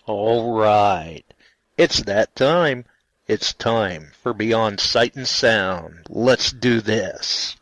All right. It's that time. It's time for Beyond Sight and Sound. Let's do this.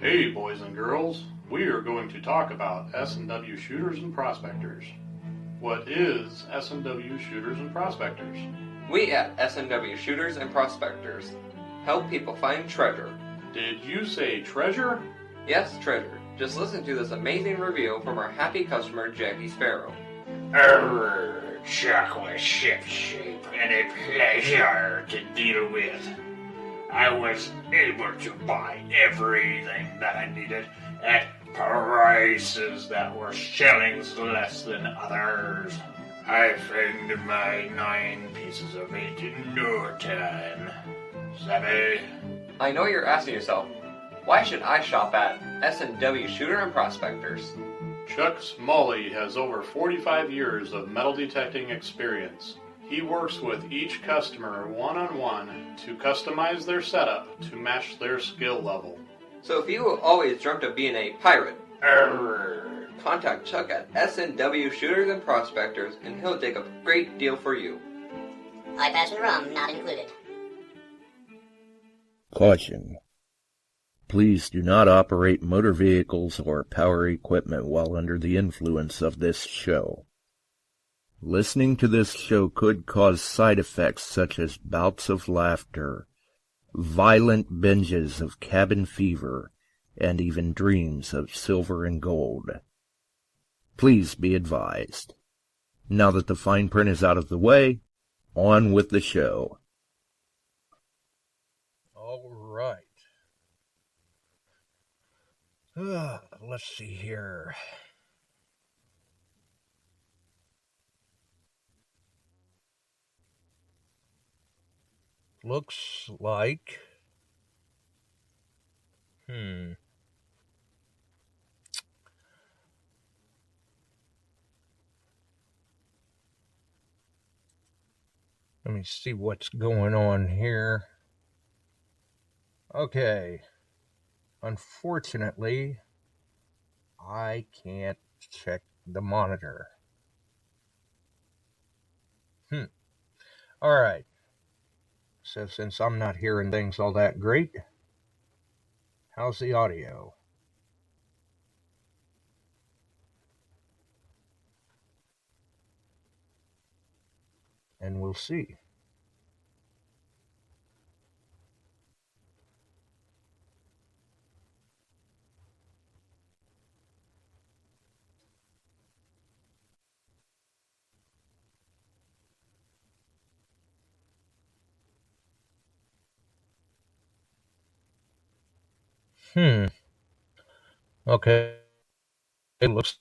Hey boys and girls, we are going to talk about S&W shooters and prospectors. What is S&W shooters and prospectors? We at S&W Shooters and Prospectors help people find treasure. Did you say treasure? Yes, treasure. Just listen to this amazing review from our happy customer, Jackie Sparrow. Chocolate ship shape and a pleasure to deal with. I was able to buy everything that I needed at prices that were shillings less than others. I found my 9 pieces of 8 in no time. Savvy? I know you're asking yourself, why should I shop at S&W Shooter and Prospectors? Chuck Smalley has over 45 years of metal detecting experience. He works with each customer one-on-one to customize their setup to match their skill level. So if you always dreamt of being a pirate, contact Chuck at S&W Shooters and Prospectors and he'll take a great deal for you. iPads and rum not included. Caution. Please do not operate motor vehicles or power equipment while under the influence of this show. Listening to this show could cause side effects such as bouts of laughter, violent binges of cabin fever, and even dreams of silver and gold. Please be advised. Now that the fine print is out of the way, on with the show. All right. Let's see here. Looks like... Let me see what's going on here. Okay. Unfortunately, I can't check the monitor. All right. So since I'm not hearing things all that great, how's the audio? And we'll see. Okay. It looks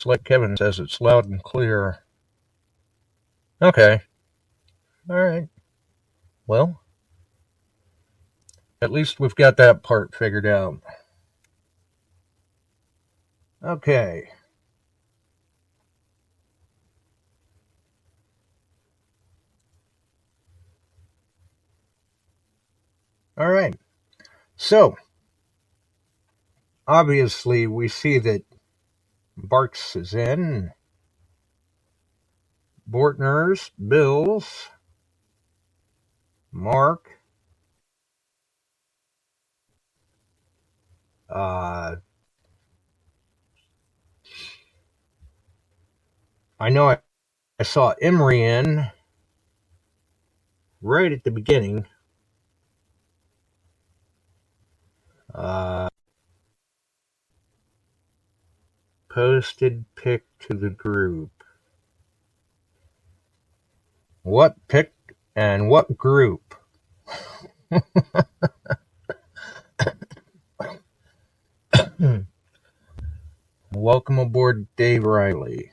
like Kevin says it's loud and clear. Okay. All right. Well, at least we've got that part figured out. Okay. All right. So, obviously, we see that Barks is in. Bortners, Bills, Mark. I know I saw Emery in right at the beginning. Posted pic to the group. What pic and what group? Welcome aboard, Dave Riley.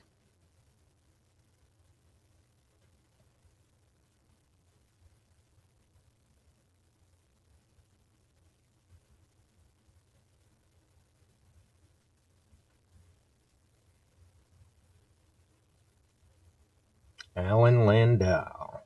Alan Landau.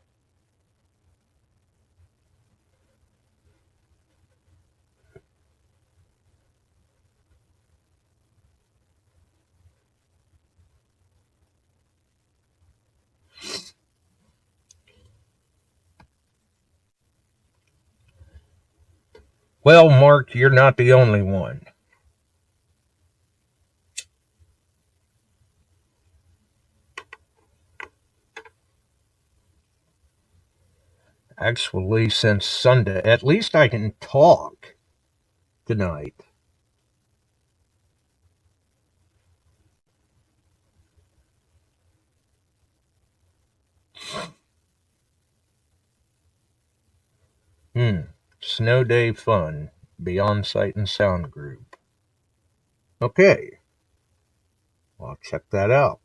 Well, Mark, you're not the only one. Actually, since Sunday, at least I can talk tonight. Snow Day Fun, Beyond Sight and Sound Group. Okay. I'll check that out.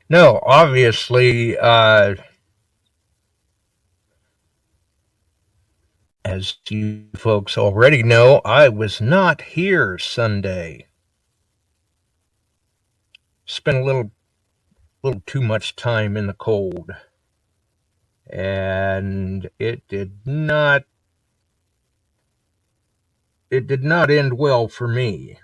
No, obviously, as you folks already know, I was not here Sunday. Spent a little too much time in the cold. And it did not end well for me.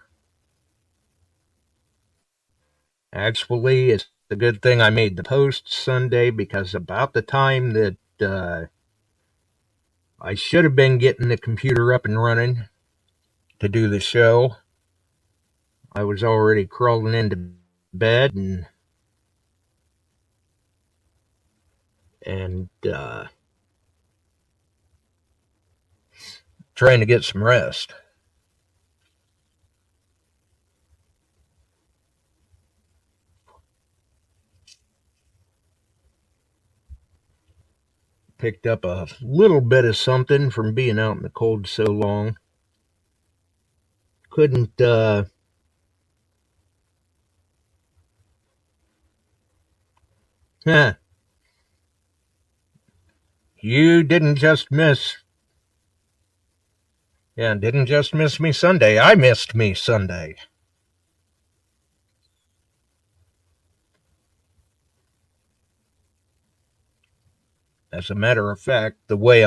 Actually, it's a good thing I made the post Sunday, because about the time that I should have been getting the computer up and running to do the show, I was already crawling into bed and trying to get some rest. Picked up a little bit of something from being out in the cold so long. Couldn't you didn't just miss me Sunday. I missed me Sunday. As a matter of fact, the way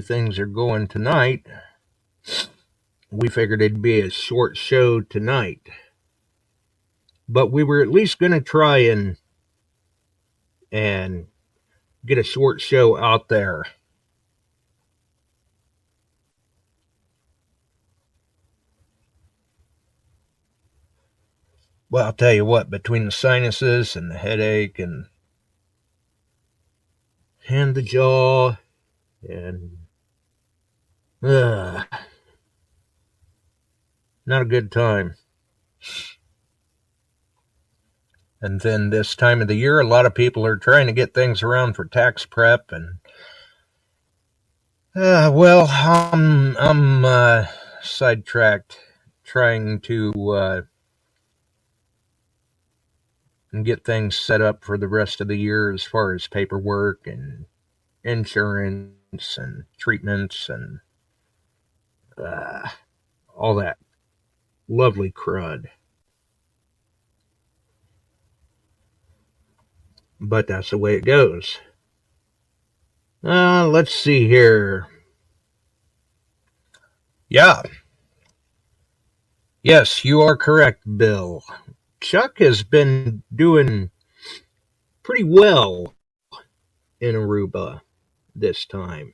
things are going tonight, we figured it'd be a short show tonight. But we were at least going to try and get a short show out there. Well, I'll tell you what, between the sinuses and the headache and the jaw and not a good time. And then this time of the year, a lot of people are trying to get things around for tax prep, and well, I'm sidetracked trying to get things set up for the rest of the year as far as paperwork and insurance and treatments and all that lovely crud. But that's the way it goes. Let's see here. Yeah. Yes, you are correct, Bill. Chuck has been doing pretty well in Aruba this time.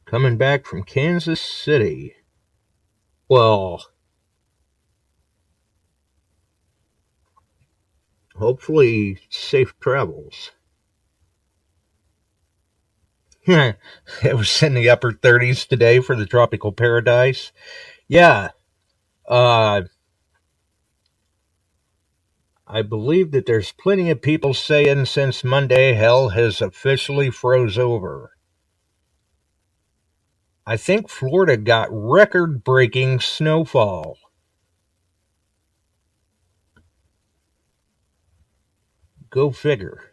Coming back from Kansas City. Well, hopefully safe travels. It was in the upper 30s today for the tropical paradise. Yeah. I believe that there's plenty of people saying since Monday hell has officially froze over. I think Florida got record-breaking snowfall. Go figure.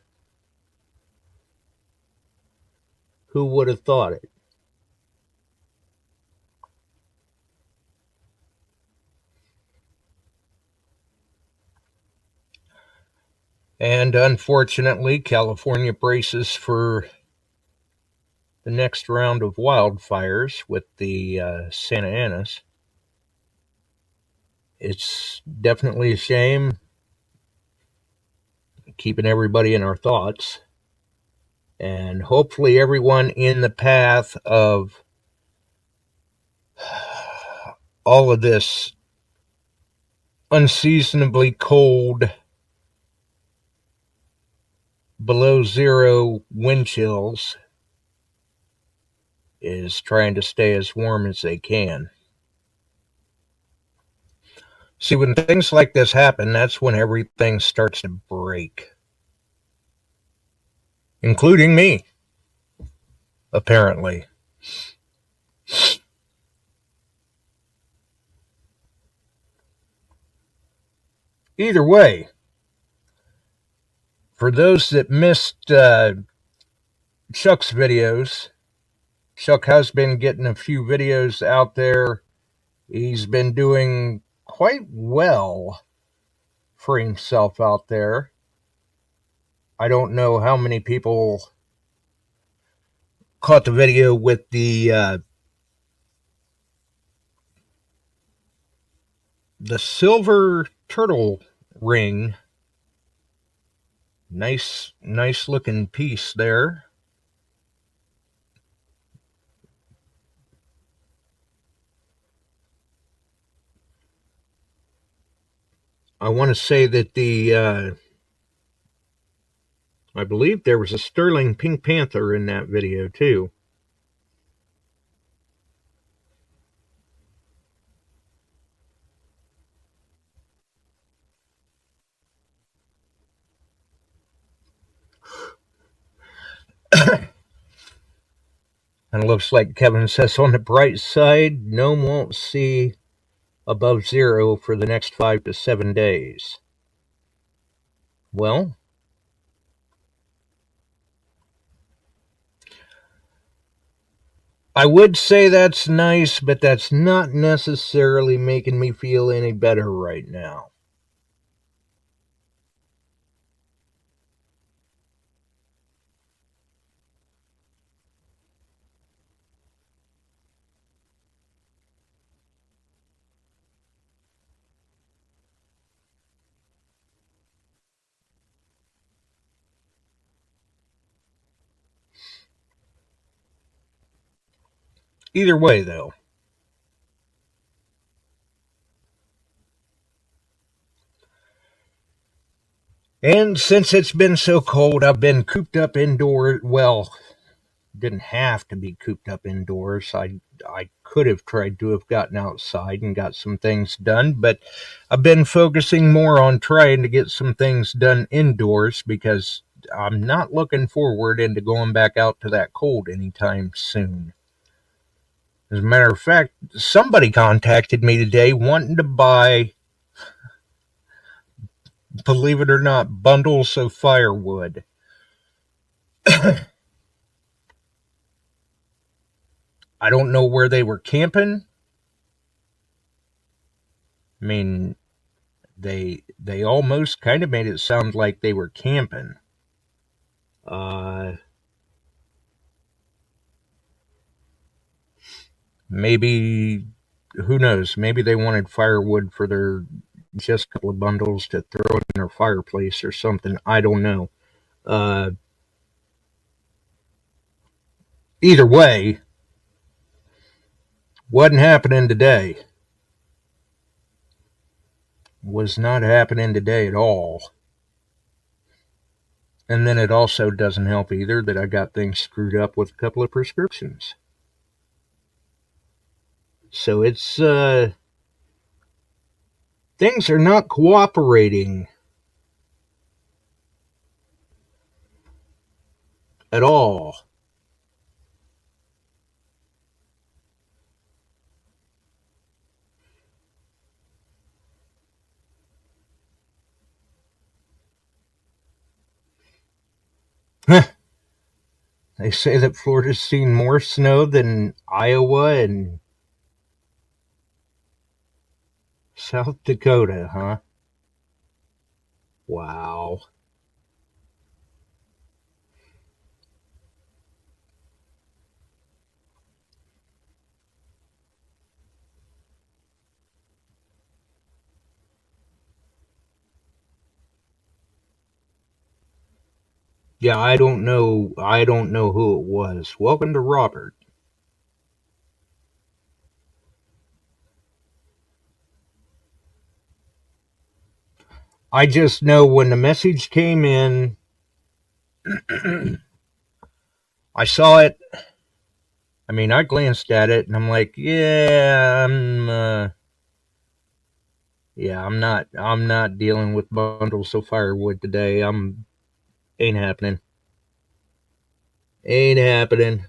Who would have thought it? And unfortunately, California braces for the next round of wildfires with the Santa Anas. It's definitely a shame, keeping everybody in our thoughts. And hopefully everyone in the path of all of this unseasonably cold, below zero wind chills is trying to stay as warm as they can. See, when things like this happen, that's when everything starts to break. Including me, apparently. Either way, for those that missed Chuck's videos, Chuck has been getting a few videos out there. He's been doing quite well for himself out there. I don't know how many people caught the video with the silver turtle ring. Nice looking piece there. I want to say that I believe there was a sterling pink panther in that video too. And it looks like Kevin says on the bright side, Gnome won't see above zero for the next 5 to 7 days. Well, I would say that's nice, but that's not necessarily making me feel any better right now. Either way, though, and since it's been so cold, I've been cooped up indoors. Well, didn't have to be cooped up indoors. I could have tried to have gotten outside and got some things done, but I've been focusing more on trying to get some things done indoors because I'm not looking forward into going back out to that cold anytime soon. As a matter of fact, somebody contacted me today wanting to buy, believe it or not, bundles of firewood. I don't know where they were camping. I mean, they almost kind of made it sound like they were camping. Maybe, who knows? Maybe they wanted firewood for their just a couple of bundles to throw in their fireplace or something. I don't know. Uh, Either way, wasn't happening today. Was not happening today at all. And then it also doesn't help either that I got things screwed up with a couple of prescriptions. So it's, things are not cooperating at all. They say that Florida's seen more snow than Iowa and South Dakota, huh? Wow. Yeah, I don't know. I don't know who it was. Welcome to Robert. I just know when the message came in, I saw it. I mean, I glanced at it and I'm like, I'm not dealing with bundles of firewood today. Ain't happening. Ain't happening.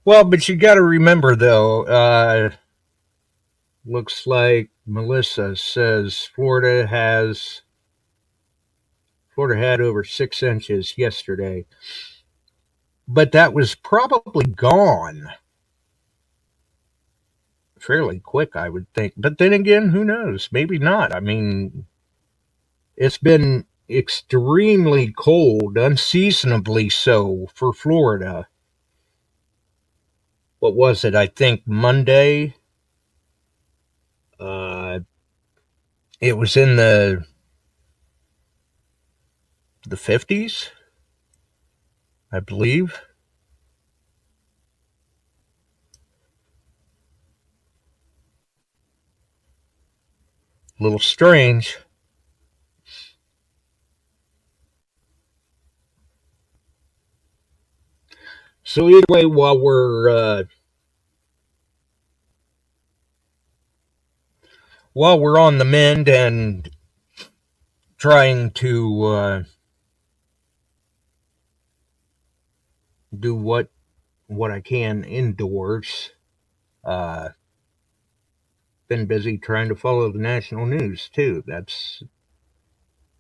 Well, but you got to remember though, looks like Melissa says Florida had over 6 inches yesterday. But that was probably gone fairly quick, I would think. But then again, who knows? Maybe not. I mean, it's been extremely cold, unseasonably so for Florida. What was it? I think Monday. Uh, it was in the 50s, I believe. A little strange. So either way, while we're on the mend and trying to do what I can indoors, been busy trying to follow the national news too.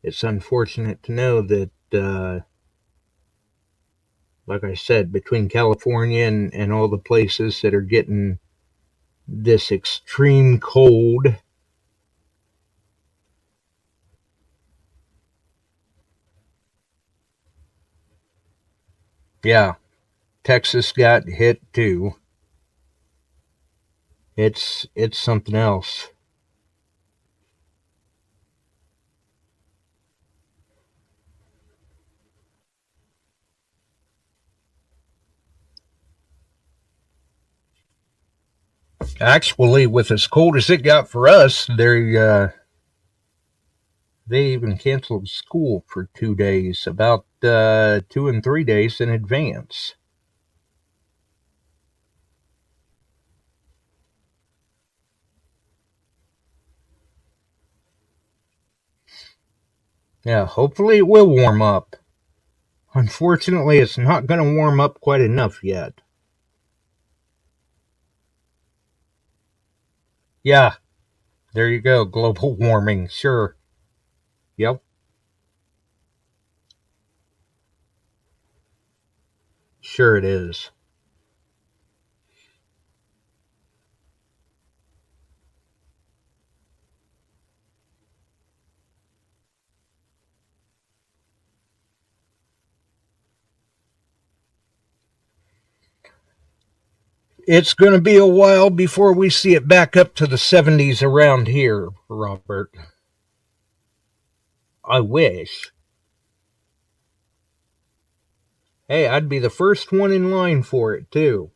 It's unfortunate to know that, like I said, between California and all the places that are getting this extreme cold, yeah, Texas got hit too. It's something else. Actually, with as cold as it got for us, they even canceled school for 2 days, about 2 and 3 days in advance. Yeah, hopefully it will warm up. Unfortunately, it's not going to warm up quite enough yet. Yeah, there you go. Global warming. Sure. Yep. Sure it is. It's going to be a while before we see it back up to the 70s around here, Robert. I wish. Hey, I'd be the first one in line for it, too.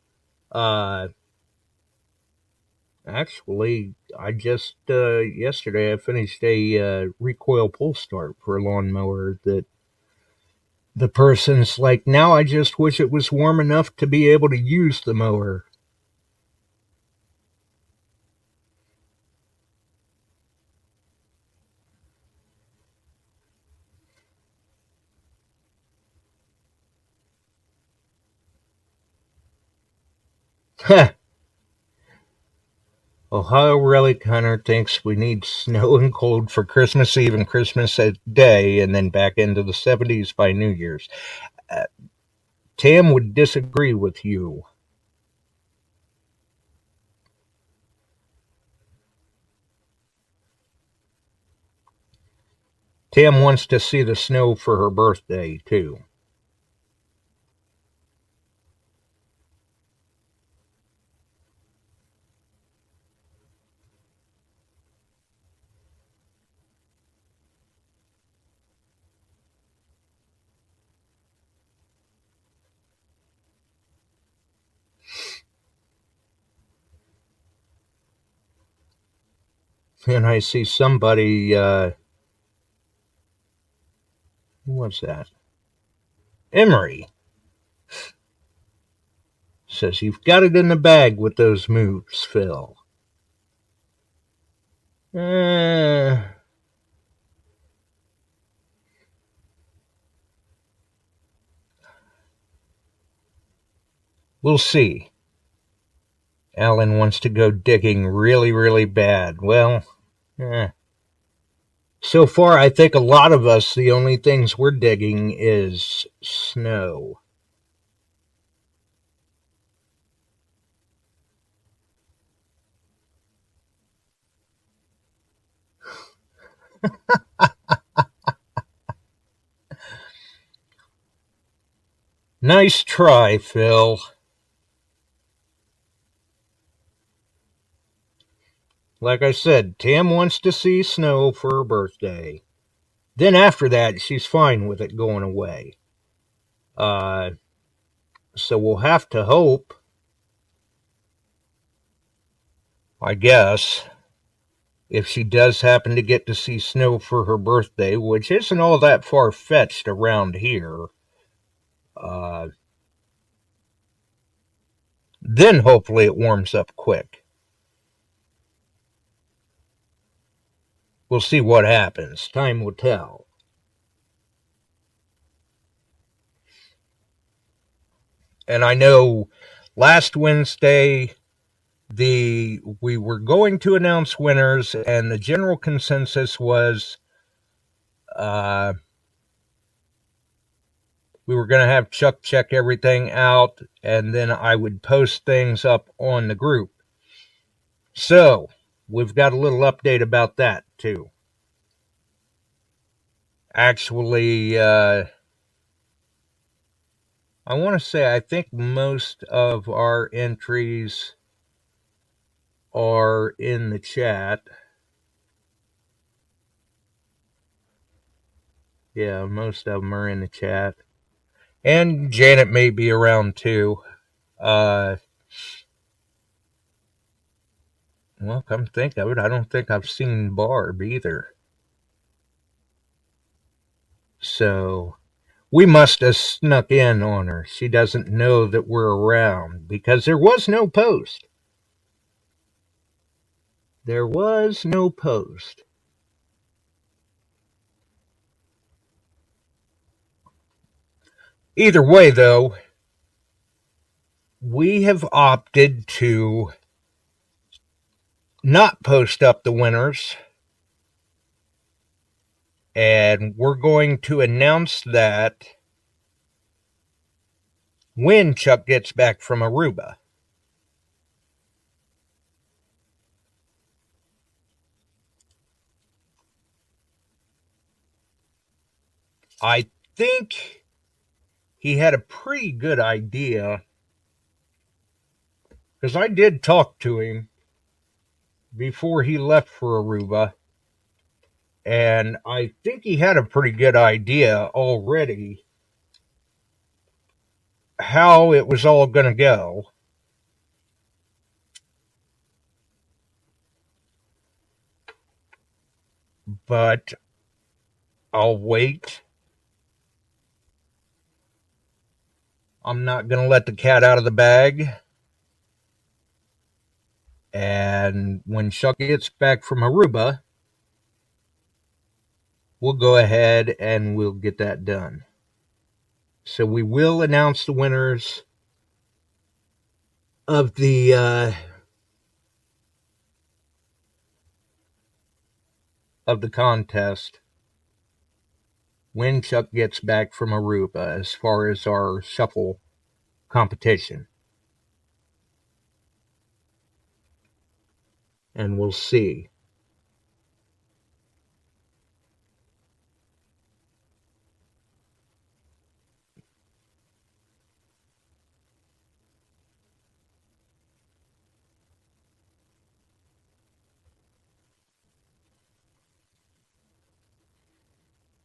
Actually, I just, yesterday I finished a recoil pull start for a lawnmower that the person's like, now I just wish it was warm enough to be able to use the mower. Ohio Relic Hunter thinks we need snow and cold for Christmas Eve and Christmas Day, and then back into the 70s by New Year's. Tam would disagree with you. Tam wants to see the snow for her birthday, too. And I see somebody, who was that? Emery says, you've got it in the bag with those moves, Phil. We'll see. Alan wants to go digging really, really bad. Well, so far I think a lot of us, the only things we're digging is snow. Nice try, Phil. Like I said, Tam wants to see snow for her birthday. Then after that, she's fine with it going away. So we'll have to hope, I guess, if she does happen to get to see snow for her birthday, which isn't all that far-fetched around here, then hopefully it warms up quick. We'll see what happens. Time will tell. And I know last Wednesday we were going to announce winners, and the general consensus was we were going to have Chuck check everything out, and then I would post things up on the group. So we've got a little update about that too. Actually, I want to say I think most of our entries are in the chat. Yeah, most of them are in the chat. And Janet may be around too. Well, come think of it, I don't think I've seen Barb either. So we must have snuck in on her. She doesn't know that we're around because there was no post. There was no post. Either way, though, we have opted to not post up the winners, and we're going to announce that when Chuck gets back from Aruba. I think he had a pretty good idea, because I did talk to him before he left for Aruba, and I think he had a pretty good idea already how it was all going to go. But I'll wait. I'm not going to let the cat out of the bag. And when Chuck gets back from Aruba, we'll go ahead and we'll get that done. So we will announce the winners of the contest when Chuck gets back from Aruba, as far as our shuffle competition. And we'll see.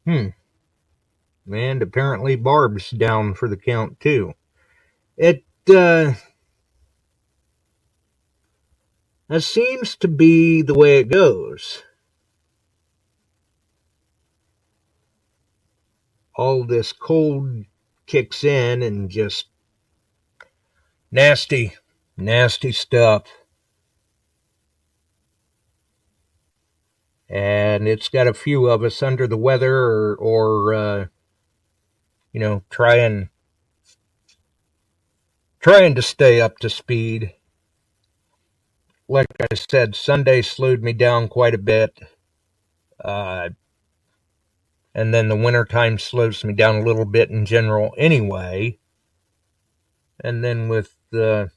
And apparently Barb's down for the count too. It that seems to be the way it goes. All this cold kicks in and just nasty stuff. And it's got a few of us under the weather or trying to stay up to speed. Like I said, Sunday slowed me down quite a bit. And then the wintertime slows me down a little bit in general anyway. And then with the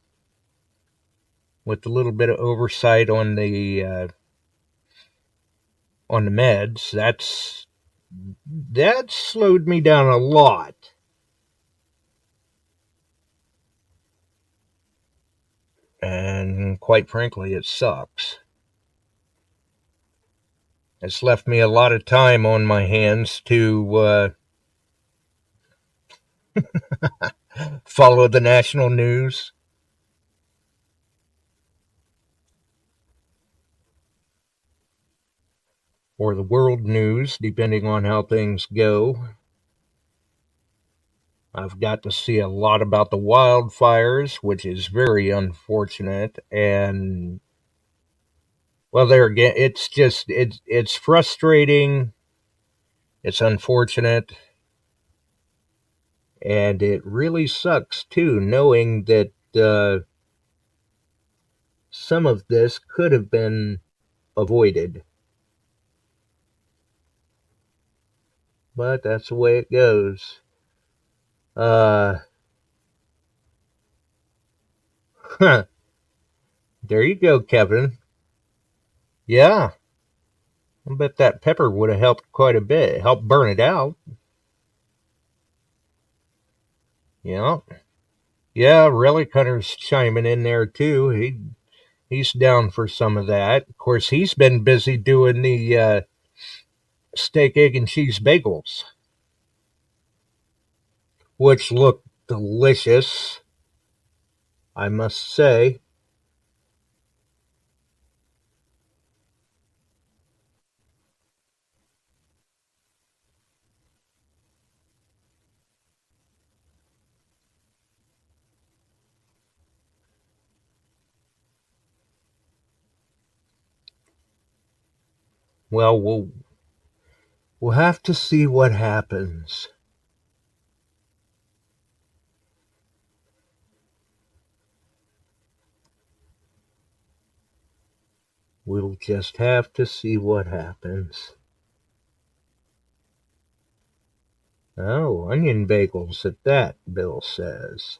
little bit of oversight on the meds, that slowed me down a lot. And quite frankly, it sucks. It's left me a lot of time on my hands to follow the national news. Or the world news, depending on how things go. I've got to see a lot about the wildfires, which is very unfortunate. And, well, there again, it's frustrating. It's unfortunate. And it really sucks, too, knowing that some of this could have been avoided. But that's the way it goes. There you go, Kevin. Yeah. I bet that pepper would have helped quite a bit. Helped burn it out. Yeah. Yeah, Relic Hunter's chiming in there, too. He's down for some of that. Of course, he's been busy doing the steak, egg, and cheese bagels, which look delicious, I must say. Well, we'll have to see what happens. We'll just have to see what happens. Oh, onion bagels at that, Bill says.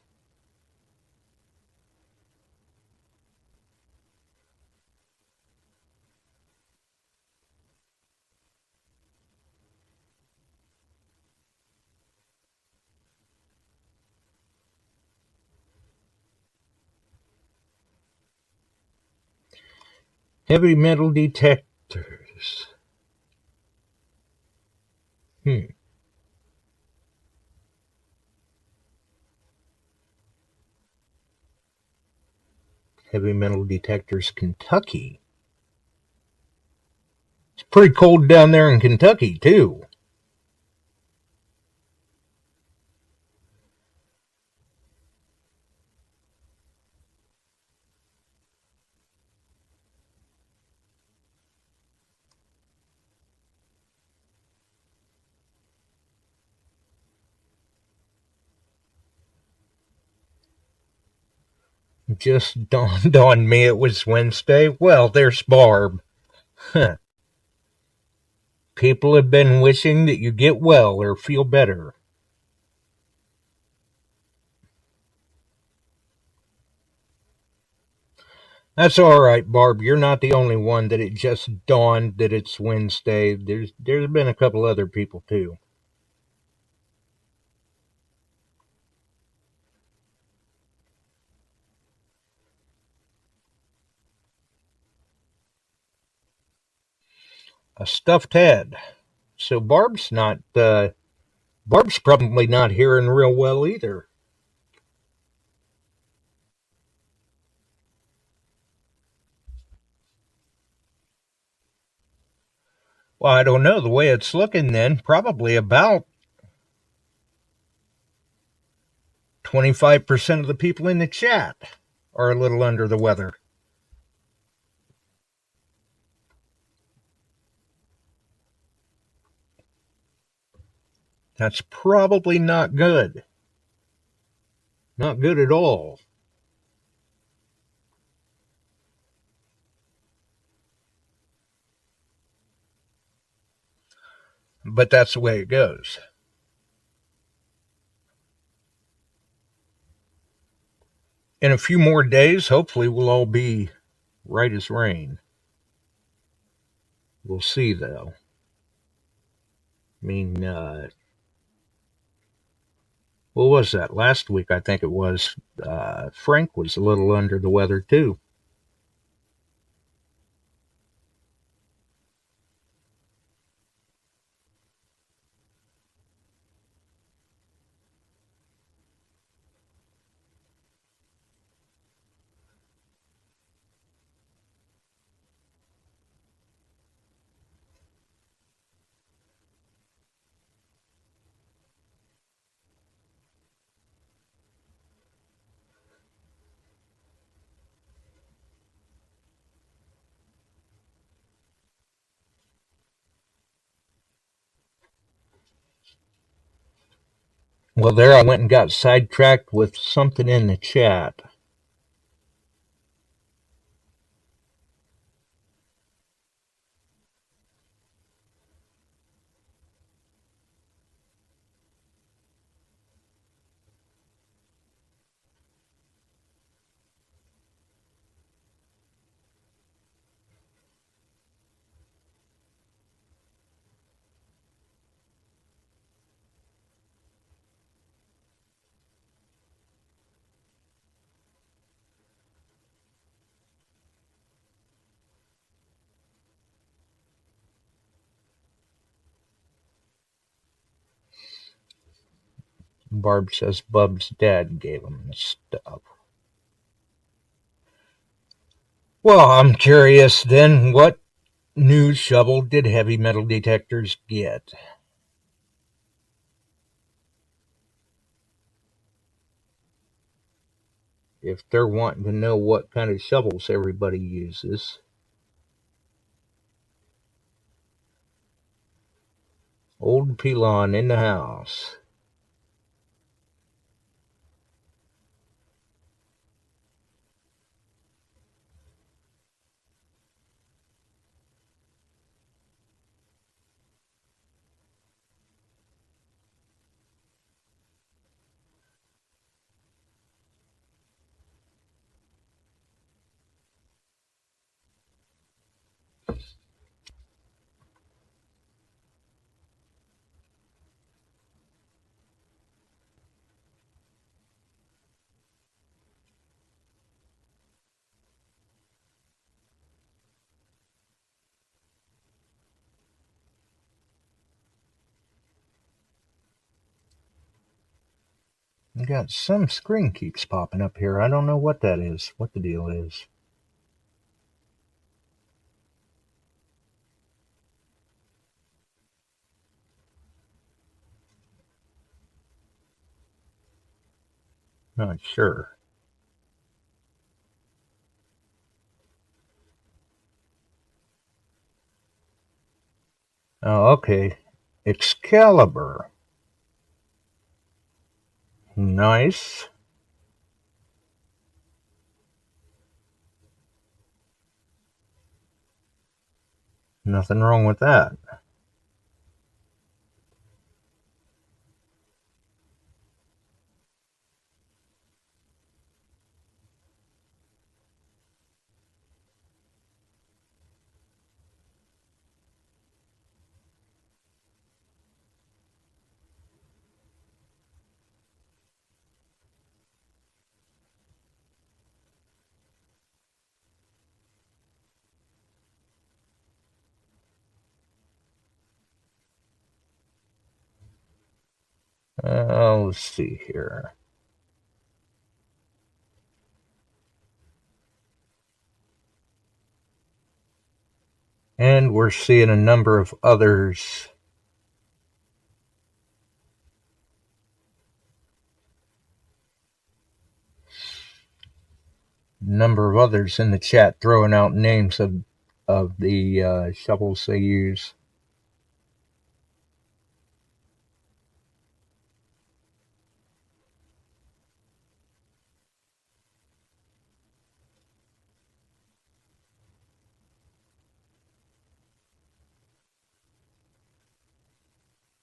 Heavy metal detectors. Heavy metal detectors, Kentucky. It's pretty cold down there in Kentucky, too. Just dawned on me it was Wednesday. Well, there's Barb. People have been wishing that you get well or feel better. That's all right, Barb. You're not the only one that it just dawned that it's Wednesday. There's been a couple other people too. A stuffed head. So Barb's probably not hearing real well either. Well, I don't know. The way it's looking then, probably about 25% of the people in the chat are a little under the weather. That's probably not good. Not good at all. But that's the way it goes. In a few more days, hopefully, we'll all be right as rain. We'll see, though. I mean, what was that? Last week, I think it was. Frank was a little under the weather, too. Well, there I went and got sidetracked with something in the chat. Barb says Bub's dad gave him the stuff. Well, I'm curious then, what new shovel did heavy metal detectors get? If they're wanting to know what kind of shovels everybody uses. Old Pelon in the house. I got some screen keeps popping up here. I don't know what that is, what the deal is. Not sure. Oh, okay. Excalibur. Nice. Nothing wrong with that. Let's see here. And we're seeing a number of others. Number of others in the chat throwing out names of the shovels they use.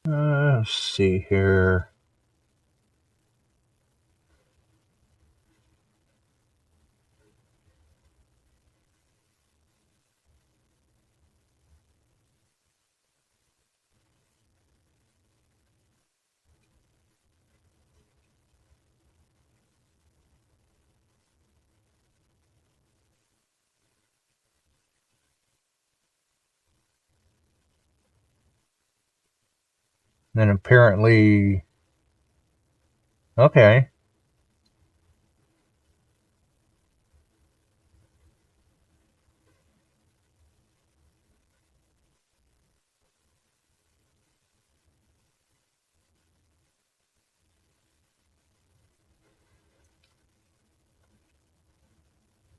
Let's see here. Then apparently, okay.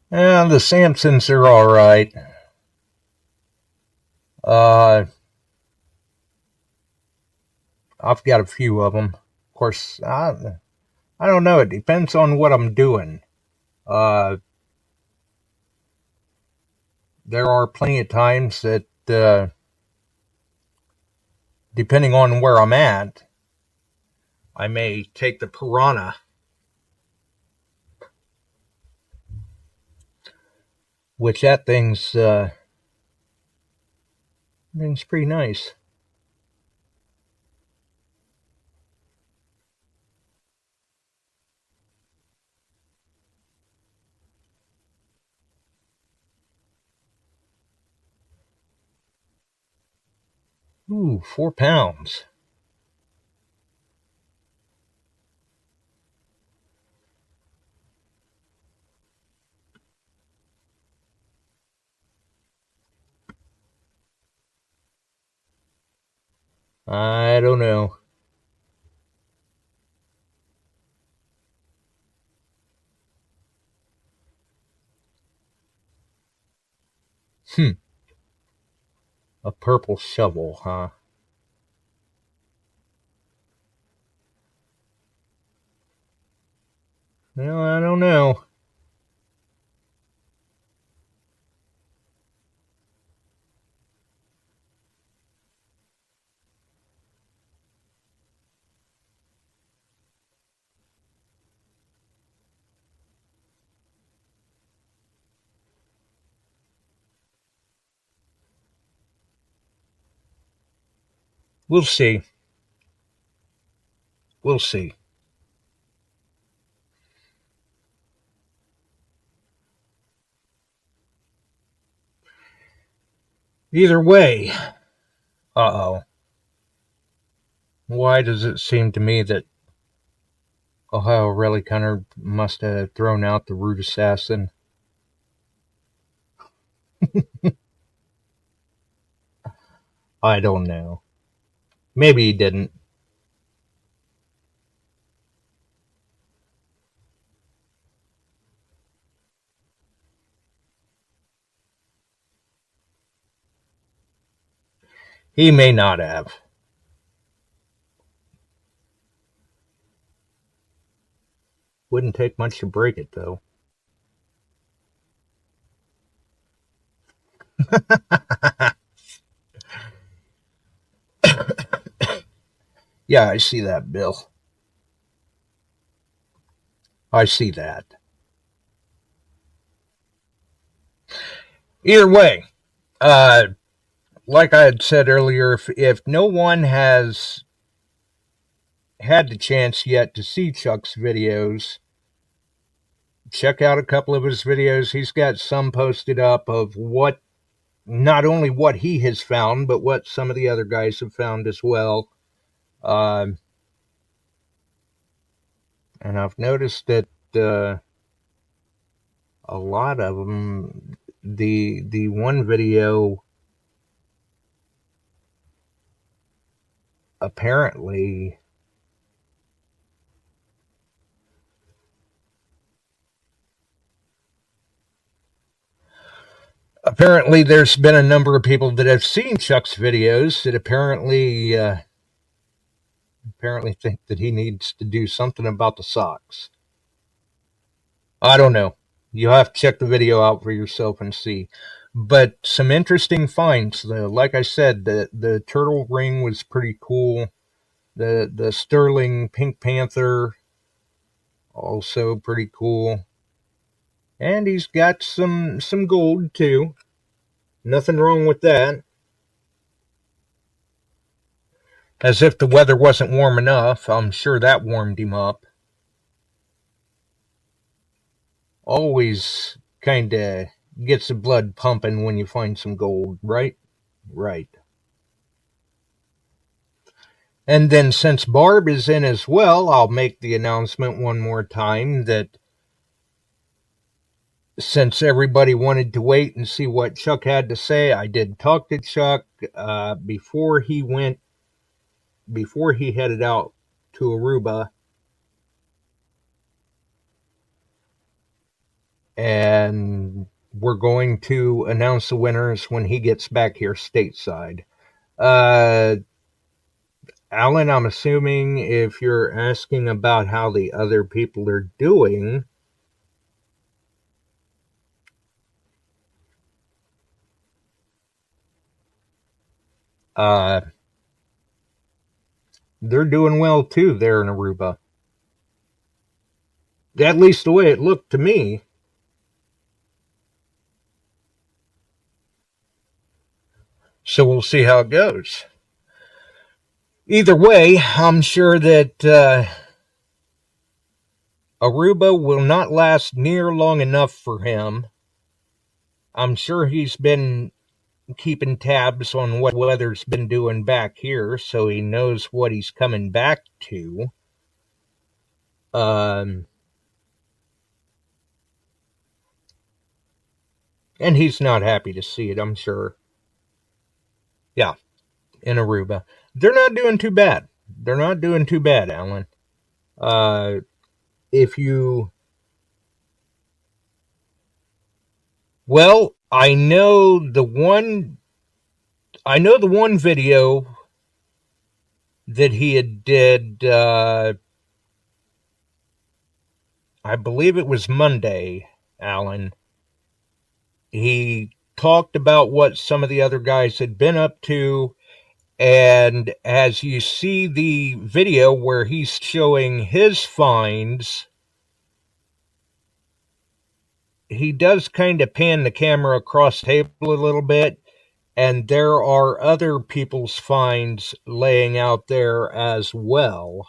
The Samsons are all right. I've got a few of them. Of course, I don't know. It depends on what I'm doing. There are plenty of times that, depending on where I'm at, I may take the Piranha, which that thing's pretty nice. Ooh, 4 pounds. I don't know. A purple shovel, huh? Well, I don't know. We'll see. We'll see. Either way, uh-oh. Why does it seem to me that... Ohio really kind of must have thrown out the root assassin. I don't know. Maybe he didn't. He may not have. Wouldn't take much to break it, though. Yeah, I see that, Bill. I see that. Either way, like I had said earlier, if no one has had the chance yet to see Chuck's videos, check out a couple of his videos. He's got some posted up of what, not only what he has found, but what some of the other guys have found as well. And I've noticed that a lot of them, the one video apparently there's been a number of people that have seen Chuck's videos that apparently think that he needs to do something about the socks. I don't know. You'll have to check the video out for yourself and see. But some interesting finds. Like I said, the turtle ring was pretty cool. The sterling Pink Panther, also pretty cool. And he's got some gold too. Nothing wrong with that. As if the weather wasn't warm enough, I'm sure that warmed him up. Always kind of gets the blood pumping when you find some gold, right? Right. And then since Barb is in as well, I'll make the announcement one more time that since everybody wanted to wait and see what Chuck had to say, I did talk to Chuck before he headed out to Aruba. And we're going to announce the winners when he gets back here stateside. Alan, I'm assuming if you're asking about how the other people are doing, they're doing well too there in Aruba. At least the way it looked to me. So we'll see how it goes. Either way, I'm sure that Aruba will not last near long enough for him. I'm sure he's been keeping tabs on what weather's been doing back here, so he knows what he's coming back to. And he's not happy to see it, I'm sure. Yeah, in Aruba. They're not doing too bad. They're not doing too bad, Alan. If you... Well, I know the one video that he had did, I believe it was Monday, Alan. He talked about what some of the other guys had been up to, and as you see the video where he's showing his finds, he does kind of pan the camera across the table a little bit, and there are other people's finds laying out there as well.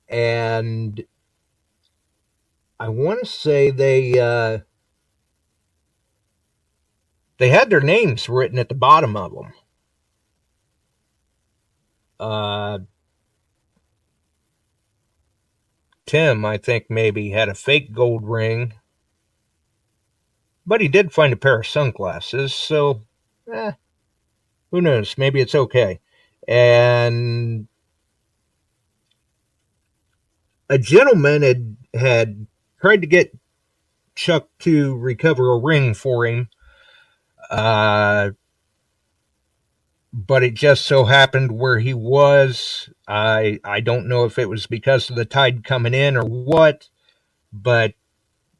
And I want to say they had their names written at the bottom of them. Tim, I think, maybe had a fake gold ring. But he did find a pair of sunglasses, so who knows? Maybe it's okay. And a gentleman had tried to get Chuck to recover a ring for him, but it just so happened where he was. I don't know if it was because of the tide coming in or what, but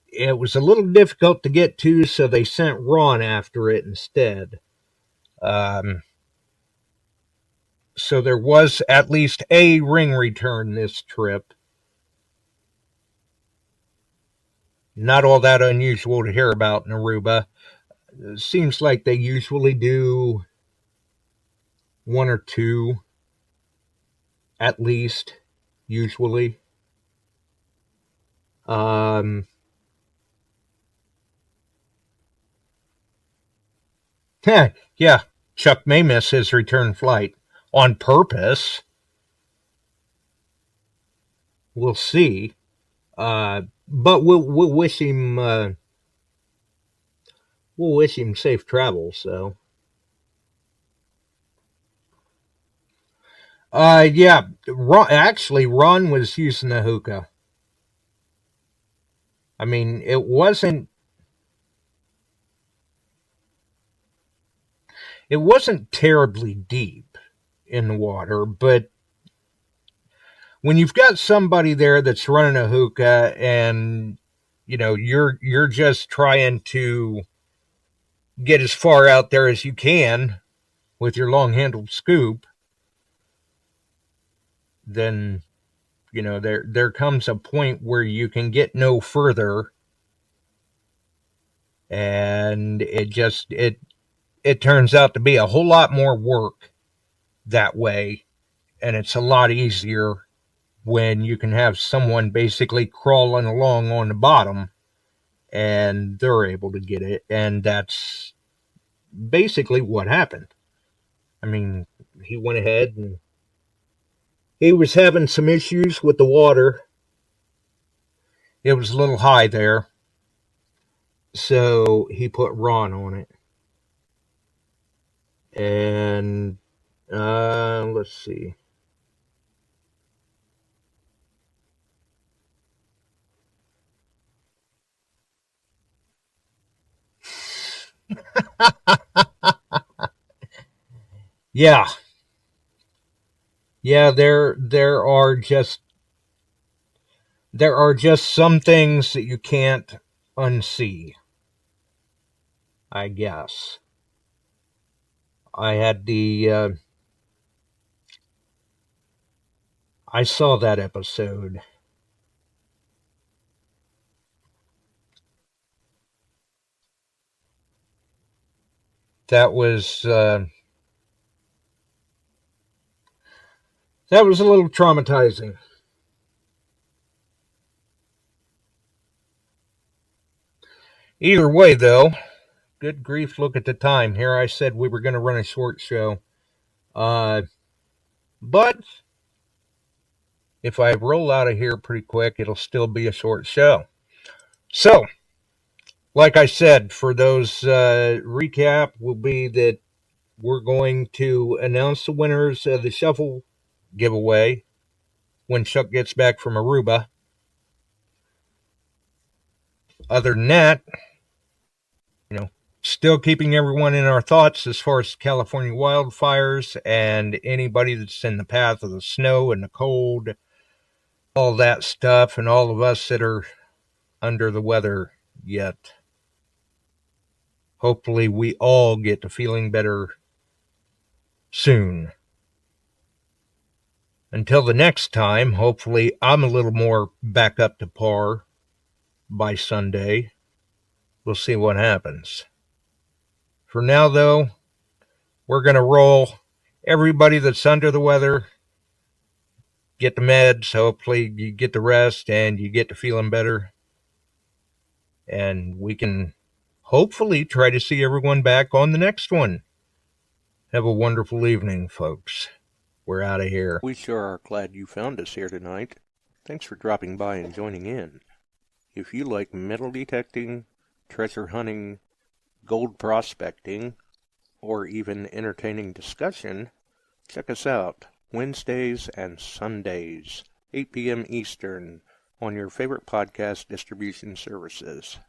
it was a little difficult to get to, so they sent Ron after it instead. So there was at least a ring return this trip. Not all that unusual to hear about in Aruba. It seems like they usually do one or two, at least, usually. Yeah, Chuck may miss his return flight on purpose. We'll see. But we'll wish him safe travels. So, yeah. Ron was using the hookah. I mean, it wasn't terribly deep in the water, but when you've got somebody there that's running a hookah and you're just trying to get as far out there as you can with your long-handled scoop, then there comes a point where you can get no further, and it turns out to be a whole lot more work that way, and it's a lot easier when you can have someone basically crawling along on the bottom and they're able to get it. And that's basically what happened. I mean, he went ahead and he was having some issues with the water. It was a little high there, so he put Ron on it. And let's see. Yeah. There are just some things that you can't unsee, I guess. I saw that episode. That was a little traumatizing. Either way, though, good grief, look at the time. Here I said we were going to run a short show. But if I roll out of here pretty quick, it'll still be a short show. So, like I said, for those recap will be that we're going to announce the winners of the shuffle giveaway when Chuck gets back from Aruba. Other than that, still keeping everyone in our thoughts as far as California wildfires and anybody that's in the path of the snow and the cold, all that stuff, and all of us that are under the weather yet. Hopefully we all get to feeling better soon. Until the next time, hopefully I'm a little more back up to par by Sunday. We'll see what happens. For now, though, we're going to roll. Everybody that's under the weather, get the meds. Hopefully you get the rest and you get to feeling better. And we can hopefully try to see everyone back on the next one. Have a wonderful evening, folks. We're out of here. We sure are glad you found us here tonight. Thanks for dropping by and joining in. If you like metal detecting, treasure hunting, gold prospecting, or even entertaining discussion, check us out Wednesdays and Sundays, 8 p.m. Eastern, on your favorite podcast distribution services.